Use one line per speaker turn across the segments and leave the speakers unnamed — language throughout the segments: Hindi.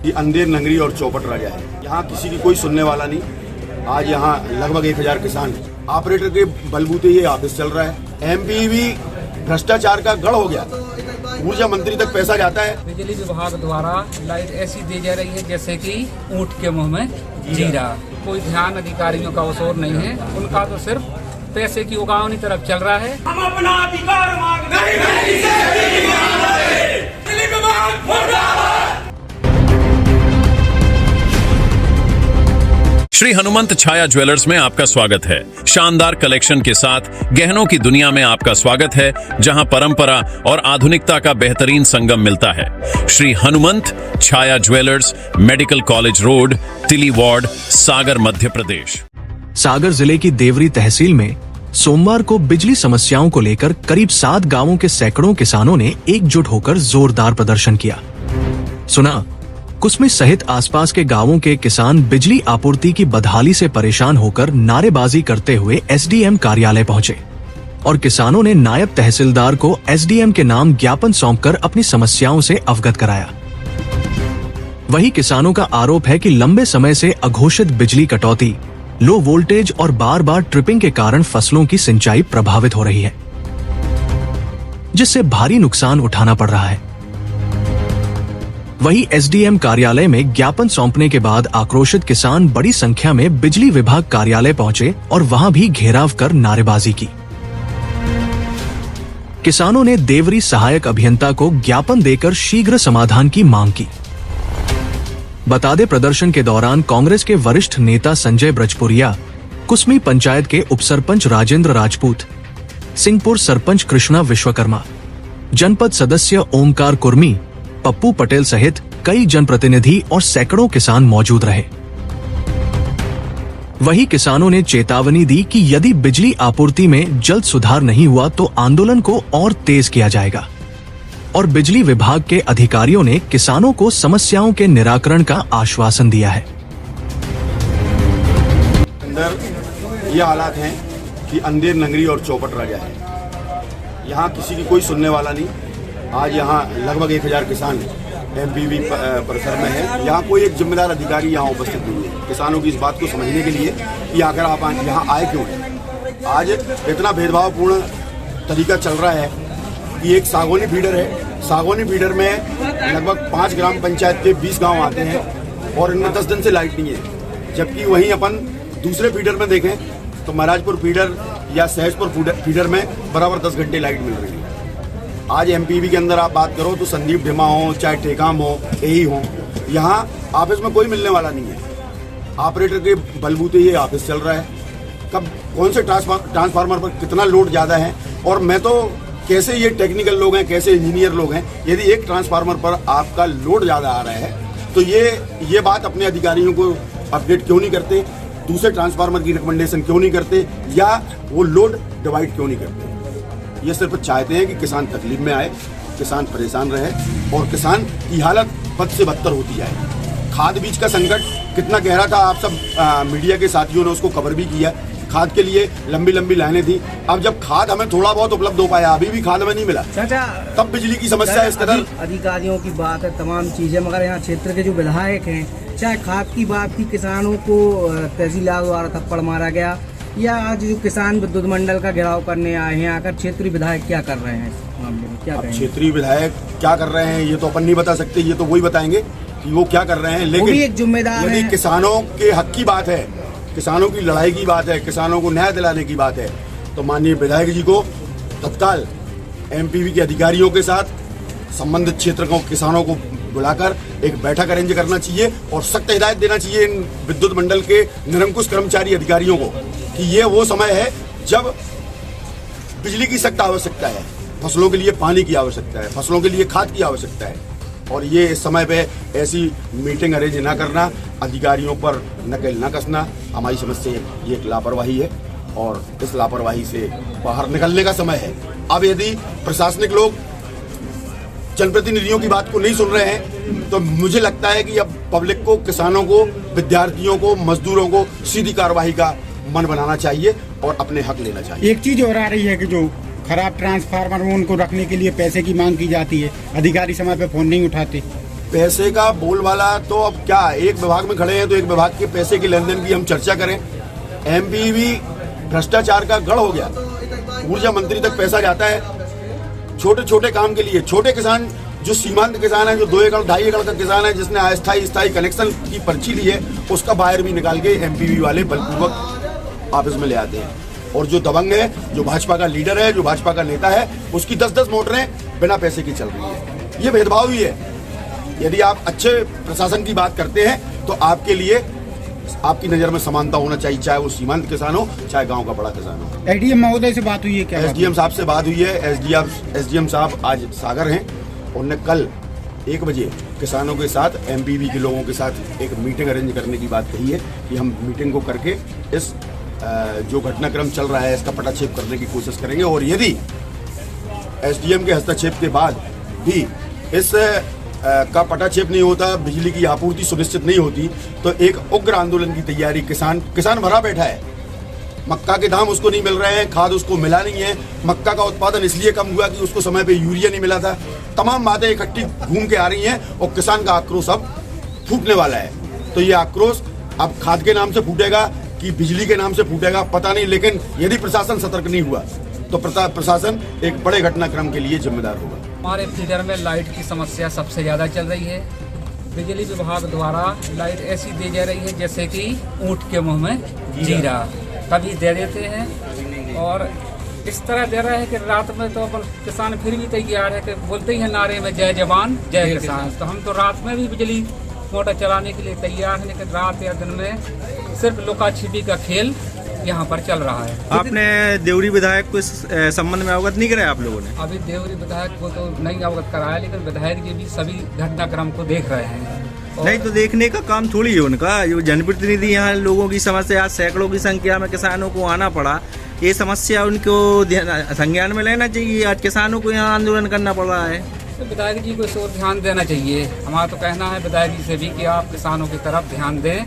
ये अंधेर नंगरी और चौपट राजा है। यहाँ किसी की कोई सुनने वाला नहीं। आज यहाँ लगभग 1000 किसान ऑपरेटर के बलबूते ये ऑफिस चल रहा है। एमपीवी भ्रष्टाचार का गढ़ हो गया। ऊर्जा मंत्री तक पैसा जाता है।
बिजली विभाग द्वारा लाइट ऐसी दी जा रही है जैसे कि ऊंट के मुंह में जीरा। कोई ध्यान अधिकारियों का ओर नहीं है, उनका तो सिर्फ पैसे की उगावनी तरफ चल रहा है।
हम अपना अधिकार मांगते हैं। बिजली विभाग मुर्दाबाद।
श्री हनुमंत छाया ज्वेलर्स में आपका स्वागत है। शानदार कलेक्शन के साथ गहनों की दुनिया में आपका स्वागत है, जहां परंपरा और आधुनिकता का बेहतरीन संगम मिलता है। श्री हनुमंत छाया ज्वेलर्स, मेडिकल कॉलेज रोड, तिली वार्ड, सागर, मध्य प्रदेश।
सागर जिले की देवरी तहसील में सोमवार को बिजली समस्याओं को लेकर करीब 7 गांवों के सैकड़ों किसानों ने एकजुट होकर जोरदार प्रदर्शन किया। सुना, कुसमी सहित आसपास के गांवों के किसान बिजली आपूर्ति की बदहाली से परेशान होकर नारेबाजी करते हुए एसडीएम कार्यालय पहुंचे और किसानों ने नायब तहसीलदार को एसडीएम के नाम ज्ञापन सौंपकर अपनी समस्याओं से अवगत कराया। वही किसानों का आरोप है कि लंबे समय से अघोषित बिजली कटौती, लो वोल्टेज और बार बार ट्रिपिंग के कारण फसलों की सिंचाई प्रभावित हो रही है, जिससे भारी नुकसान उठाना पड़ रहा है। वही एसडीएम कार्यालय में ज्ञापन सौंपने के बाद आक्रोशित किसान बड़ी संख्या में बिजली विभाग कार्यालय पहुंचे और वहां भी घेराव कर नारेबाजी की। किसानों ने देवरी सहायक अभियंता को ज्ञापन देकर शीघ्र समाधान की मांग की। बता दें, प्रदर्शन के दौरान कांग्रेस के वरिष्ठ नेता संजय ब्रजपुरिया, कुसमी पंचायत के उपसरपंच राजेंद्र राजपूत, सिंहपुर सरपंच कृष्णा विश्वकर्मा, जनपद सदस्य ओमकार कुर्मी, पप्पू पटेल सहित कई जनप्रतिनिधि और सैकड़ों किसान मौजूद रहे। वही किसानों ने चेतावनी दी कि यदि बिजली आपूर्ति में जल्द सुधार नहीं हुआ तो आंदोलन को और तेज किया जाएगा और बिजली विभाग के अधिकारियों ने किसानों को समस्याओं के निराकरण का आश्वासन दिया है।
अंदर ये हालात हैं कि अंधेर नंगरी और चौपट राजा है। यहाँ किसी की कोई सुनने वाला नहीं। आज यहाँ लगभग 1000 किसान एमपीवी परिसर में है। यहाँ कोई एक जिम्मेदार अधिकारी यहाँ उपस्थित नहीं है किसानों की इस बात को समझने के लिए कि आखिर आप यहाँ आए क्यों हैं। आज इतना भेदभावपूर्ण तरीका चल रहा है कि एक सागौनी फीडर है। सागौनी फीडर में लगभग 5 ग्राम पंचायत के 20 गांव आते हैं और इनमें 10 दिन से लाइट नहीं है। जबकि वहीं अपन दूसरे फीडर में देखें तो महाराजपुर फीडर या सहजपुर फीडर में बराबर 10 घंटे लाइट मिल रही है। आज एमपीवी के अंदर आप बात करो तो संदीप ढिमा हो, चाहे टेकाम हो, एही हो, यहाँ ऑफिस में कोई मिलने वाला नहीं है। ऑपरेटर के बलबूते ये ऑफिस चल रहा है। कब कौन से ट्रांसफार्मर पर कितना लोड ज़्यादा है, और मैं तो कैसे ये टेक्निकल लोग हैं, कैसे इंजीनियर लोग हैं, यदि एक ट्रांसफार्मर पर आपका लोड ज़्यादा आ रहा है तो ये बात अपने अधिकारियों को अपडेट क्यों नहीं करते, दूसरे ट्रांसफार्मर की रिकमेंडेशन क्यों नहीं करते, या वो लोड डिवाइड क्यों नहीं करते। ये सिर्फ चाहते हैं कि किसान तकलीफ में आए, किसान परेशान रहे और किसान की हालत बद से बदतर होती जाए। खाद बीज का संकट कितना गहरा था, आप सब मीडिया के साथियों ने उसको कवर भी किया। खाद के लिए लंबी लंबी लाइनें थी। अब जब खाद हमें थोड़ा बहुत उपलब्ध हो पाया, अभी भी खाद हमें नहीं मिला, तब बिजली की समस्या इस कदर।
अधिकारियों की बात है, तमाम चीजें, मगर यहाँ क्षेत्र के जो विधायक हैं, चाहे खाद की बात की, किसानों को तहसीलदार द्वारा थप्पड़ मारा गया, या आज जो किसान विद्युत मंडल का घेराव करने आए हैं, आकर क्षेत्रीय विधायक क्या कर रहे हैं इस मामले में, क्या कहेंगे? क्षेत्रीय
विधायक क्या कर रहे हैं ये तो अपन नहीं बता सकते, ये तो वही बताएंगे कि वो क्या कर रहे हैं। लेकिन
भी एक जिम्मेदार
यदि किसानों के हक की बात है, किसानों की लड़ाई की बात है, किसानों को न्याय दिलाने की बात है, तो माननीय विधायक जी को तत्काल एमपीवी के अधिकारियों के साथ संबंधित क्षेत्र को किसानों को बुलाकर एक बैठक अरेंज करना चाहिए और सख्त हिदायत देना चाहिए इन विद्युत मंडल के निरंकुश कर्मचारी अधिकारियों को कि ये वो समय है जब बिजली की सख्त आवश्यकता है, फसलों के लिए पानी की आवश्यकता है, फसलों के लिए खाद की आवश्यकता है, और ये इस समय पे ऐसी मीटिंग अरेंज ना करना, अधिकारियों पर नकेल ना कसना, हमारी समझ से ये एक लापरवाही है और इस लापरवाही से बाहर निकलने का समय है। अब यदि प्रशासनिक लोग जनप्रतिनिधियों की बात को नहीं सुन रहे हैं तो मुझे लगता है कि अब पब्लिक को, किसानों को, विद्यार्थियों को, मजदूरों को सीधी कार्रवाई का मन बनाना चाहिए और अपने हक लेना चाहिए।
एक चीज और आ रही है कि जो खराब ट्रांसफार्मर में उनको रखने के लिए पैसे की मांग की जाती है, अधिकारी समय पे फोन नहीं उठाते।
पैसे का बोलबाला तो अब क्या, एक विभाग में खड़े हैं तो एक विभाग के पैसे के लेन देन की हम चर्चा करें। एमपीवी भ्रष्टाचार का गढ़ हो गया, ऊर्जा मंत्री तक पैसा जाता है छोटे छोटे काम के लिए। छोटे किसान जो सीमांत किसान है, जो 2 एकड़ 2.5 एकड़ का किसान है, जिसने अस्थायी स्थायी कनेक्शन की पर्ची ली है, उसका बाहर भी निकाल के एमपीवी वाले बलपूर्वक ऑफिस में ले आते हैं। और जो दबंग है, जो भाजपा का लीडर है, जो भाजपा का नेता है, उसकी 10-10 मोटरें बिना पैसे की चल रही है। ये भेदभाव ही है। यदि आप अच्छे प्रशासन की बात करते हैं तो आपके लिए आपकी नजर में समानता होना चाहिए, चाहे वो सीमांत किसान हो, चाहे गांव का बड़ा किसान हो।
एडीएम महोदय से बात हुई है क्या?
एसडीएम साहब से बात हुई है। एसडीएम साहब आज सागर हैं। उन्होंने कल 1 बजे किसानों के साथ, एमपीवी के लोगों के साथ एक मीटिंग अरेंज करने की बात कही है कि हम मीटिंग को करके इस जो घटनाक्रम चल रहा है इसका पटाक्षेप करने की कोशिश करेंगे। और यदि एसडीएम के हस्तक्षेप के बाद भी इस का पटाक्षेप नहीं होता, बिजली की आपूर्ति सुनिश्चित नहीं होती, तो एक उग्र आंदोलन की तैयारी किसान भरा बैठा है। मक्का के दाम उसको नहीं मिल रहे हैं, खाद उसको मिला नहीं है, मक्का का उत्पादन इसलिए कम हुआ कि उसको समय पे यूरिया नहीं मिला था। तमाम बातें इकट्ठी घूम के आ रही हैं और किसान का आक्रोश अब फूटने वाला है। तो ये आक्रोश अब खाद के नाम से फूटेगा कि बिजली के नाम से फूटेगा पता नहीं, लेकिन यदि प्रशासन सतर्क नहीं हुआ तो प्रशासन एक बड़े घटनाक्रम के लिए जिम्मेदार होगा।
हमारे फीडर में लाइट की समस्या सबसे ज़्यादा चल रही है। बिजली विभाग द्वारा लाइट ऐसी दी जा रही है जैसे कि ऊँट के मुंह में जीरा, कभी दे देते हैं और इस तरह दे रहा है कि रात में तो अपन किसान फिर भी तैयार है कि बोलते ही हैं नारे में जय जवान जय किसान। तो हम तो रात में भी बिजली मोटर चलाने के लिए तैयार हैं, लेकिन रात या दिन में सिर्फ लुका छिपी का खेल यहाँ पर चल रहा है।
आपने देवरी विधायक को इस संबंध में अवगत नहीं कराया आप लोगों ने?
अभी देवरी विधायक को तो नहीं अवगत कराया, लेकिन विधायक जी भी सभी घटनाक्रम को देख रहे हैं।
नहीं तो देखने का काम थोड़ी है उनका। जो जनप्रतिनिधि यहाँ लोगों की समस्या, आज सैकड़ों की संख्या में किसानों को आना पड़ा, ये समस्या उनको संज्ञान में लेना चाहिए। आज किसानों को यहाँ आंदोलन करना पड़ रहा है,
तो विधायक जी को इस ओर ध्यान देना चाहिए। हमारा तो कहना है विधायक जी से भी कि आप किसानों की तरफ ध्यान दें।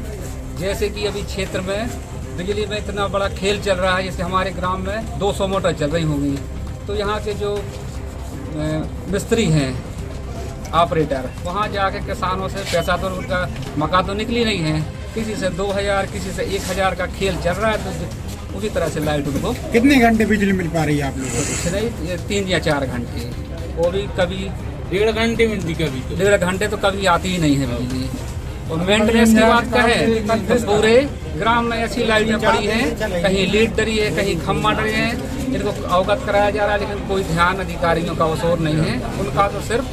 जैसे कि अभी क्षेत्र में बिजली में इतना बड़ा खेल चल रहा है, जैसे हमारे ग्राम में 200 मोटर चल रही होंगी, तो यहाँ के जो मिस्त्री हैं, ऑपरेटर, वहाँ जाके किसानों से पैसा तो उनका मका तो निकली नहीं है, किसी से 2000 किसी से 1000 का खेल चल रहा है। तो उसी तरह से लाइट उनको
कितने घंटे बिजली मिल पा रही है आप लोगों को?
3 या 4 घंटे, वो भी कभी
1.5 घंटे मिलती, कभी
1.5 घंटे तो कभी आती ही नहीं है बिजली। और मेंटेनेंस की बात करें तो पूरे ग्राम में ऐसी लाइटें पड़ी हैं, कहीं लीड डरी है, कहीं खम्मा डरे हैं, जिनको अवगत कराया जा रहा है, लेकिन कोई ध्यान अधिकारियों का ओर नहीं है। उनका तो सिर्फ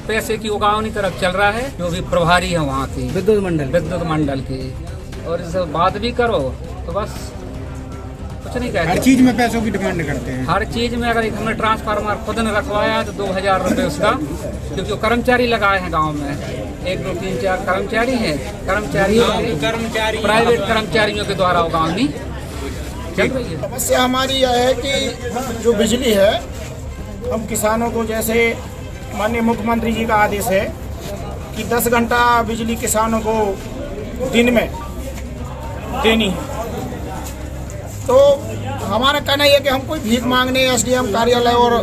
पैसे की उगावनी तरफ चल रहा है, जो भी प्रभारी है वहाँ की विद्युत मंडल की। और इस बात भी करो तो बस कुछ नहीं कहते।
हर चीज में पैसों की डिमांड करते हैं।
हर चीज में अगर हमने ट्रांसफार्मर खुद ने रखवाया तो 2000 रुपये उसका, क्योंकि कर्मचारी लगाए हैं गांव में, 1 2 3 4 कर्मचारी हैं। कर्मचारी प्राइवेट कर्मचारियों के द्वारा उगावनी चल रही है।
समस्या हमारी यह है कि जो बिजली है, हम किसानों को, जैसे माननीय मुख्यमंत्री जी का आदेश है कि 10 घंटा बिजली किसानों को दिन में देनी है, तो हमारा कहना यह है कि हम कोई भीख मांगने एसडीएम कार्यालय और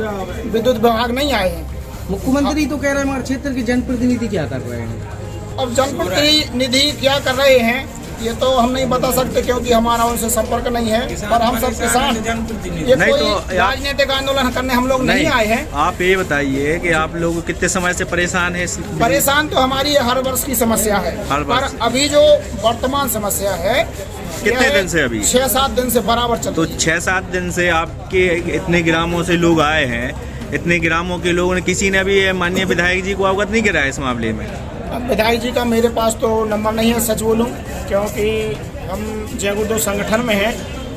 विद्युत विभाग नहीं आए हैं।
मुख्यमंत्री तो कह रहे हैं हमारे क्षेत्र के जनप्रतिनिधि क्या कर रहे हैं।
अब जनप्रतिनिधि क्या कर रहे हैं ये तो हम नहीं बता सकते, क्योंकि हमारा उनसे संपर्क नहीं है। पर हम सब किसान, ये
नहीं
कोई
तो
राजनीतिक आंदोलन करने हम लोग नहीं आए हैं।
आप ये बताइए कि आप लोग कितने समय से परेशान हैं?
परेशान तो हमारी हर वर्ष की समस्या है, पर अभी जो वर्तमान समस्या है
कितने दिन से? अभी
6-7 दिन से बराबर चल
तो 6-7 दिन से आपके इतने ग्रामों से लोग आए हैं, इतने ग्रामों के लोगों ने किसी ने अभी माननीय विधायक जी को अवगत नहीं कराया इस मामले में?
अब विधायक जी का मेरे पास तो नंबर नहीं है, सच बोलूं, क्योंकि हम जय गुरुदेव संगठन में हैं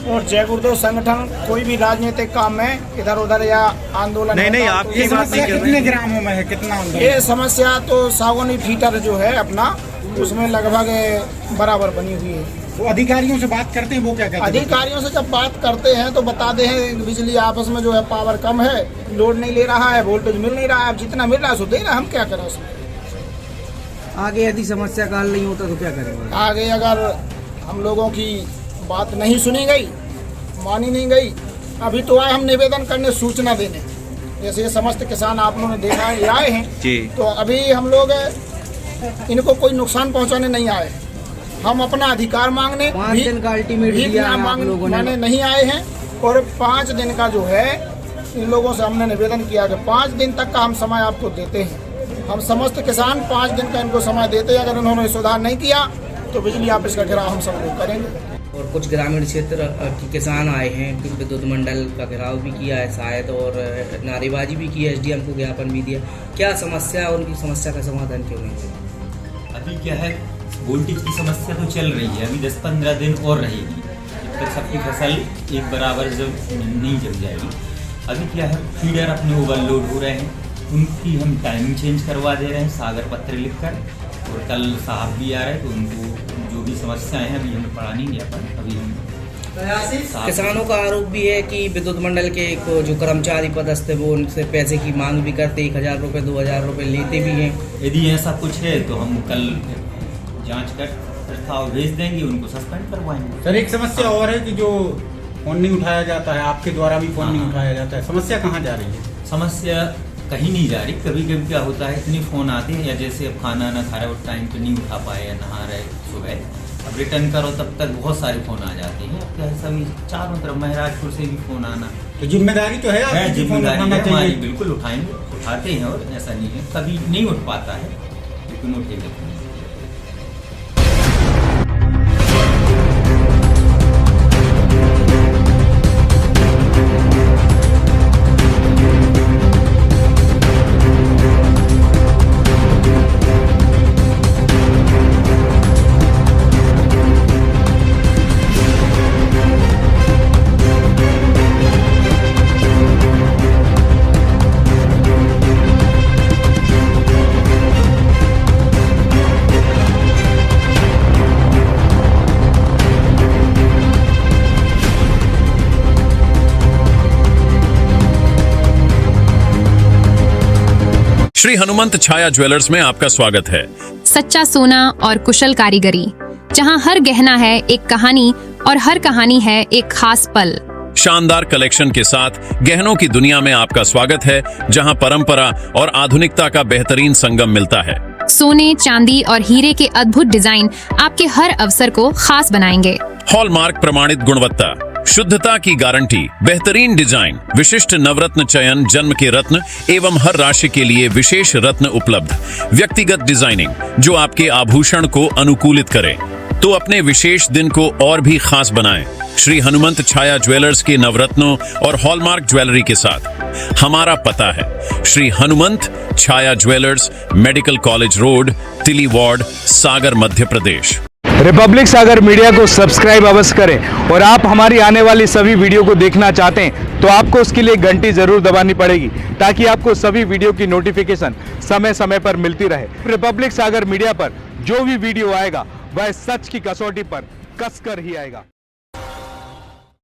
और जय गुरुदेव संगठन कोई भी राजनीतिक काम में इधर उधर या आंदोलन
नहीं आपकी बात नहीं कर रहे।
कितने ग्रामों में है, कितना?
ये समस्या तो सागौनी फीटर जो है अपना, उसमें लगभग बराबर बनी हुई है।
वो अधिकारियों से बात करते हैं, वो क्या कहते हैं?
अधिकारियों से जब बात करते हैं तो बताते हैं बिजली आपस में जो है पावर कम है, लोड नहीं ले रहा है, वोल्टेज मिल नहीं रहा है, जितना मिल रहा है सो दे रहा है, हम क्या करें उसमें।
आगे यदि समस्या का हल नहीं होता तो क्या करेंगे?
आगे अगर हम लोगों की बात नहीं सुनी गई, मानी नहीं गई, अभी तो आए हम निवेदन करने, सूचना देने, जैसे ये समस्त किसान आप लोगों ने देखा है आए हैं, तो अभी हम लोग इनको कोई नुकसान पहुंचाने नहीं आए। हम अपना अधिकार मांगने
5 दिन का अल्टीमेट
भीख
दिया
ना
है आप लोगों ने।
मांगने नहीं आए हैं। और 5 दिन का जो है इन लोगों से हमने निवेदन किया कि 5 दिन तक का हम समय आपको देते हैं। हम समस्त किसान 5 दिन का इनको समय देते हैं। अगर उन्होंने सुधार नहीं किया तो बिजली ऑफिस का घेराव हम सब लोग करेंगे।
और कुछ ग्रामीण क्षेत्र के किसान आए हैं, विद्युत मंडल का घेराव भी किया है शायद, और नारेबाजी भी की है, SDM को ज्ञापन भी दिया। क्या समस्या है, उनकी समस्या का समाधान क्यों नहीं है?
अभी क्या है, वोल्टेज की समस्या तो चल रही है, अभी 10-15 दिन और रहेगी जब तक सबकी फसल एक बराबर जब नहीं जम जाएगी। अभी क्या है, फीडर अपने ओवरलोड हो रहे हैं, उनकी हम टाइमिंग चेंज करवा दे रहे हैं सागर पत्र लिखकर। और कल साहब भी आ रहे हैं तो उनको जो भी समस्याएं हैं अभी हमें पढ़ा नहीं गया पर अभी हम
किसानों का आरोप भी है कि विद्युत मंडल के जो कर्मचारी पदस्थ है वो उनसे पैसे की मांग भी करते, 1000 रुपये 2000 रुपये लेते भी हैं।
यदि ऐसा कुछ है तो हम कल जांच कर प्रस्ताव भेज देंगे, उनको सस्पेंड करवाएंगे।
सर एक समस्या और है कि जो फोन नहीं उठाया जाता है, आपके द्वारा भी फोन नहीं उठाया जाता है, समस्या कहाँ जा रही है?
समस्या कहीं नहीं जा रही। कभी कभी क्या होता है, इतनी फ़ोन आते हैं या जैसे अब खाना ना खा रहे और टाइम पे नहीं उठा पाए या नहा रहे सुबह, अब रिटर्न करो तब तक बहुत सारे फ़ोन आ जाते हैं। अब क्या है, सभी चारों तरफ महराजपुर से भी फ़ोन आना,
तो जिम्मेदारी तो है आपकी,
जिम्मेदारी
फोन
है
उठाना
हमारी,
चाहिए।
बिल्कुल उठाएंगे, उठाते हैं और ऐसा नहीं है कभी नहीं उठ पाता है लेकिन उठेगा।
श्री हनुमंत छाया ज्वेलर्स में आपका स्वागत है।
सच्चा सोना और कुशल कारीगरी, जहां हर गहना है एक कहानी और हर कहानी है एक खास पल।
शानदार कलेक्शन के साथ गहनों की दुनिया में आपका स्वागत है, जहां परंपरा और आधुनिकता का बेहतरीन संगम मिलता है।
सोने, चांदी और हीरे के अद्भुत डिजाइन आपके हर अवसर को खास बनाएंगे।
हॉलमार्क प्रमाणित गुणवत्ता, शुद्धता की गारंटी, बेहतरीन डिजाइन, विशिष्ट नवरत्न चयन, जन्म के रत्न एवं हर राशि के लिए विशेष रत्न उपलब्ध, व्यक्तिगत डिजाइनिंग जो आपके आभूषण को अनुकूलित करे तो अपने विशेष दिन को और भी खास बनाएं। श्री हनुमंत छाया ज्वेलर्स के नवरत्नों और हॉलमार्क ज्वेलरी के साथ हमारा पता है श्री हनुमंत छाया ज्वेलर्स, मेडिकल कॉलेज रोड, तिली वार्ड, सागर, मध्य प्रदेश।
रिपब्लिक सागर मीडिया को सब्सक्राइब अवश्य करें और आप हमारी आने वाली सभी वीडियो को देखना चाहते हैं तो आपको उसके लिए घंटी जरूर दबानी पड़ेगी ताकि आपको सभी वीडियो की नोटिफिकेशन समय समय पर मिलती रहे। रिपब्लिक सागर मीडिया पर जो भी वीडियो आएगा वह सच की कसौटी पर कसकर ही आएगा।